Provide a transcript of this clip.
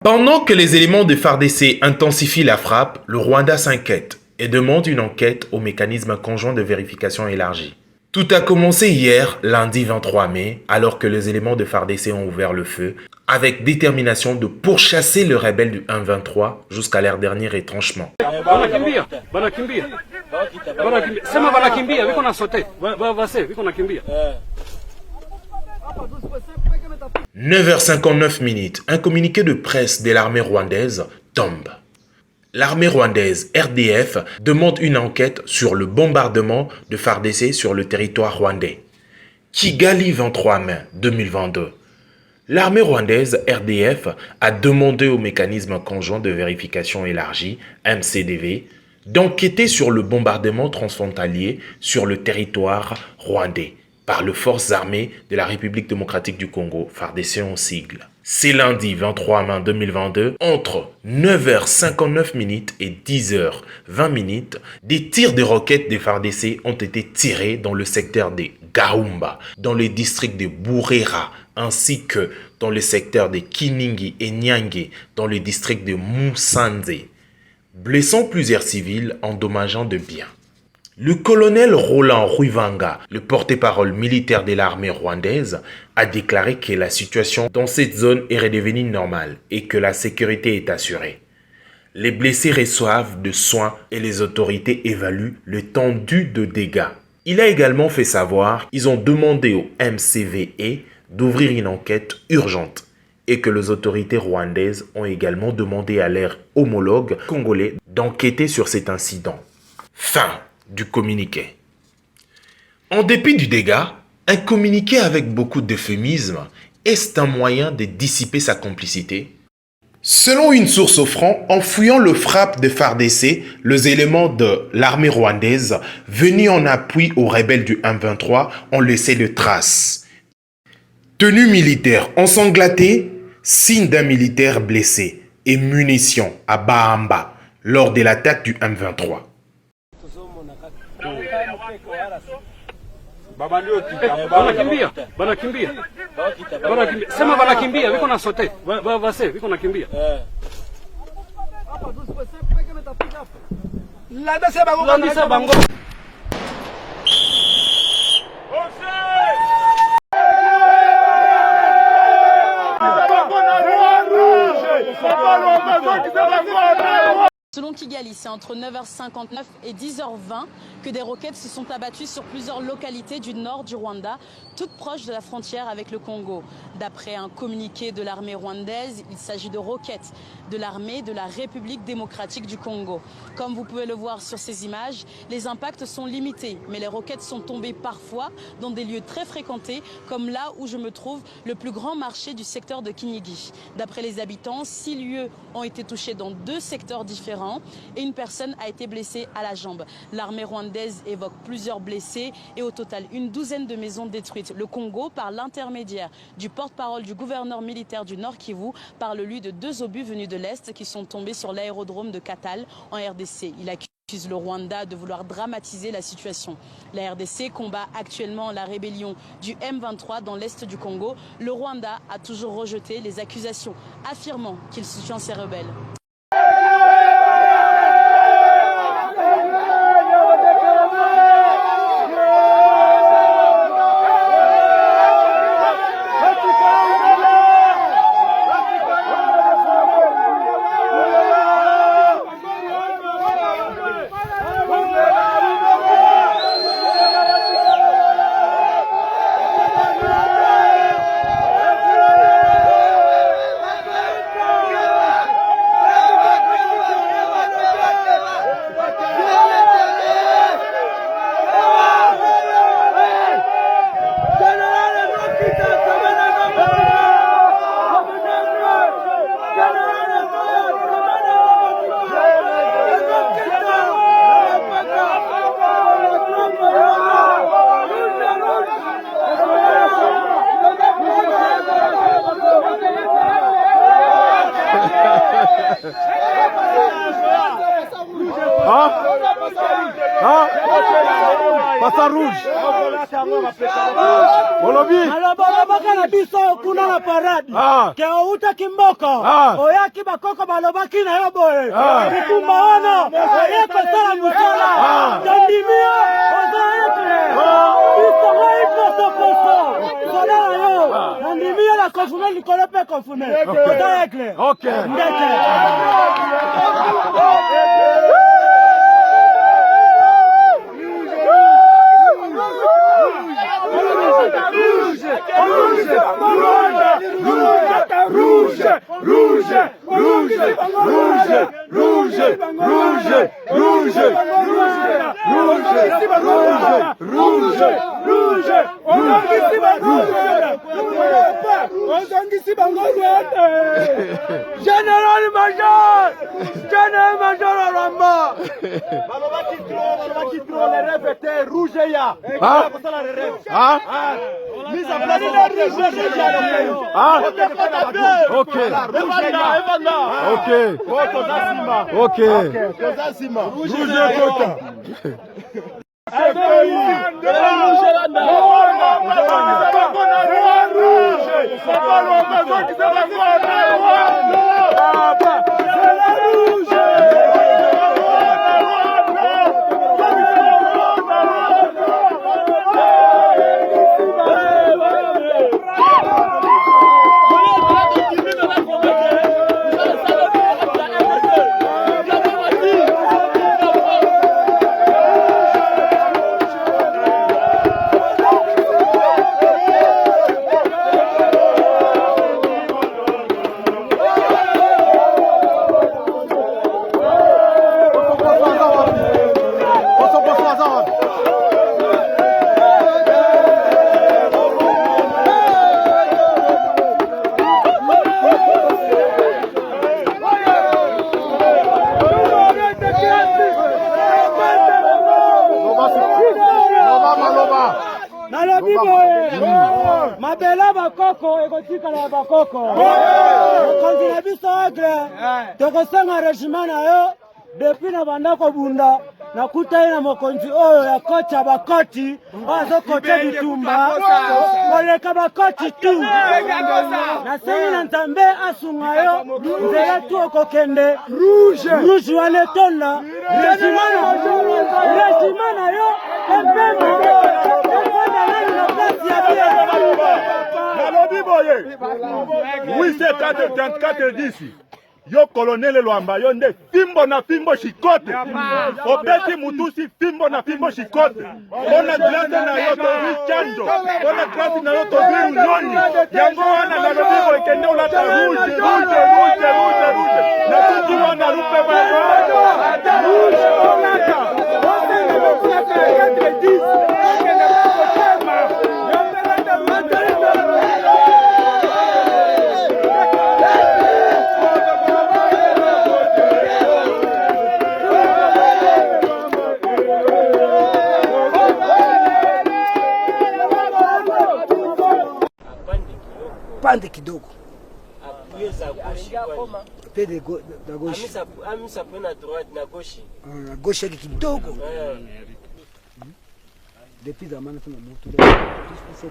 Pendant que les éléments de FARDC intensifient la frappe, le Rwanda s'inquiète et demande une enquête au mécanisme conjoint de vérification élargi. Tout a commencé hier, lundi 23 mai, alors que les éléments de FARDC ont ouvert le feu, avec détermination de pourchasser le rebelle du 1-23 jusqu'à leur dernier retranchement. Banakimbia. 9h59, un communiqué de presse de l'armée rwandaise tombe. L'armée rwandaise RDF demande une enquête sur le bombardement de FARDC sur le territoire rwandais. Kigali 23 mai 2022. L'armée rwandaise RDF a demandé au mécanisme conjoint de vérification élargi, MCDV, d'enquêter sur le bombardement transfrontalier sur le territoire rwandais par les forces armées de la République démocratique du Congo, FARDC en sigle. C'est lundi 23 mai 2022, entre 9h59 et 10h20, des tirs de roquettes des FARDC ont été tirés dans le secteur de Gaumba, dans le district de Burera, ainsi que dans le secteur de Kiningi et Nyange, dans le district de Musanze, blessant plusieurs civils, endommageant de biens. Le colonel Roland Ruivanga, le porte-parole militaire de l'armée rwandaise, a déclaré que la situation dans cette zone est redevenue normale et que la sécurité est assurée. Les blessés reçoivent des soins et les autorités évaluent l'étendue de dégâts. Il a également fait savoir qu'ils ont demandé au MCVE d'ouvrir une enquête urgente et que les autorités rwandaises ont également demandé à leurs homologues congolais d'enquêter sur cet incident. Fin du communiqué. En dépit du dégât, un communiqué avec beaucoup d'euphémisme est un moyen de dissiper sa complicité. Selon une source au front, en fouillant le frappe de FARDC, les éléments de l'armée rwandaise venus en appui aux rebelles du 1-23 ont laissé des traces. Tenue militaire ensanglantés, signe d'un militaire blessé et munitions à Bahamba lors de l'attaque du 1-23. Banakimbia. Sema banakimbia, viko na sote. Vase, viko nakimbia. Landisa bango. Selon Kigali, c'est entre 9h59 et 10h20 que des roquettes se sont abattues sur plusieurs localités du nord du Rwanda, toutes proches de la frontière avec le Congo. D'après un communiqué de l'armée rwandaise, il s'agit de roquettes de l'armée de la République démocratique du Congo. Comme vous pouvez le voir sur ces images, les impacts sont limités, mais les roquettes sont tombées parfois dans des lieux très fréquentés, comme là où je me trouve, le plus grand marché du secteur de Kiningi. D'après les habitants, 6 lieux ont été touchés dans 2 secteurs différents et une personne a été blessée à la jambe. L'armée rwandaise évoque plusieurs blessés et au total une douzaine de maisons détruites. Le Congo, par l'intermédiaire du porte-parole du gouverneur militaire du Nord Kivu, parle lui de 2 obus venus de l'Est qui sont tombés sur l'aérodrome de Katal en RDC. Il accuse le Rwanda de vouloir dramatiser la situation. La RDC combat actuellement la rébellion du M23 dans l'Est du Congo. Le Rwanda a toujours rejeté les accusations, affirmant qu'il soutient ces rebelles. Poisson rouge. Olobi. Alobaka na biso kuna na parade. Ke outa kimboka. Oyaki bakoko balobaki na yo boye. Bitumba wana. Oyeko sala musala. Tandimia. Ozaekle. Biso ngai poso. Sola yo. Tandimia la konfume likolo pe konfume. Ozaekle. Ok. Ndeke. General Major Ramba. Le rêve était rouge ya. Mise en place de ok. Ok. Rouge Kota. Nalobi boye mabela bakoko ekotika na bakoko mokonzi na biso agre tokosenga régiment na yo depuis na bandako bunda nakutai na mokonzi oyo ya koti ya bakoti azokote bitumba koleka bakoti tu nasengi na nzambe asunga yo nzela tu okokende rouge wana etonda régiment na yo epema Nalobi boye. Oui, c'est 34 d'ici. Yo colonel Lwamba yo nde fimbo na fimbo shikote. Obeti mutusi fimbo na fimbo shikote. Ona glase na yo to chanjo. Ona glase na yo to nyoni. Yango wana nalobi boye kende ulata rouge. Na tuki wana rupe ba. Rouge onata. Pande kidogo. Pe de gauche. Amisa pe na droite na gauche. Na gauche kidogo. Depuis zamani tuna moto.